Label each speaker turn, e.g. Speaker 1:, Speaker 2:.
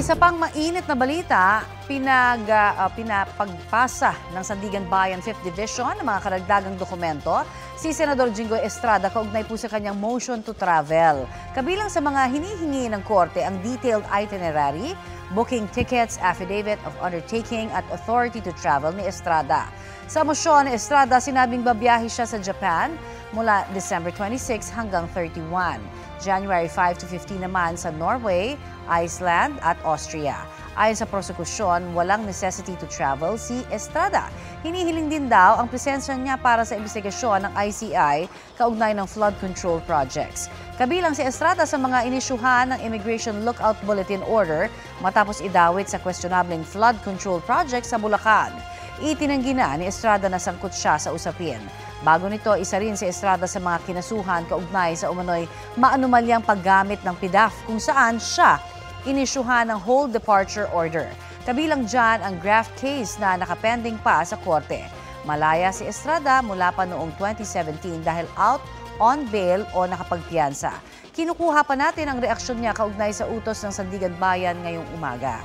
Speaker 1: Isa pang mainit na balita, pinapagpasa ng Sandigan Bayan 5th Division ng mga karagdagang dokumento si Senador Jingoy Estrada kaugnay po sa kanyang motion to travel. Kabilang sa mga hinihingi ng korte ang detailed itinerary, booking tickets, affidavit of undertaking at authority to travel ni Estrada. Sa motion ni Estrada, sinabing babiyahe siya sa Japan mula December 26 hanggang 31. January 5 to 15 naman sa Norway, Iceland at Austria. Ayon sa prosekusyon, walang necessity to travel si Estrada. Hinihiling din daw ang presensya niya para sa investigasyon ng ICI kaugnay ng flood control projects. Kabilang si Estrada sa mga inisyuhan ng Immigration Lookout Bulletin Order matapos idawit sa questionableng flood control project sa Bulacan. Itinanggi na ni Estrada na sangkot siya sa usapin. Bago nito, isa rin si Estrada sa mga kinasuhan kaugnay sa umano'y maanumalyang paggamit ng PDAF kung saan siya inisyuhan ng hold departure order. Kabilang dyan ang graft case na nakapending pa sa korte. Malaya si Estrada mula pa noong 2017 dahil out on bail o nakapagpiyansa. Kinukuha pa natin ang reaksyon niya kaugnay sa utos ng Sandigan Bayan ngayong umaga.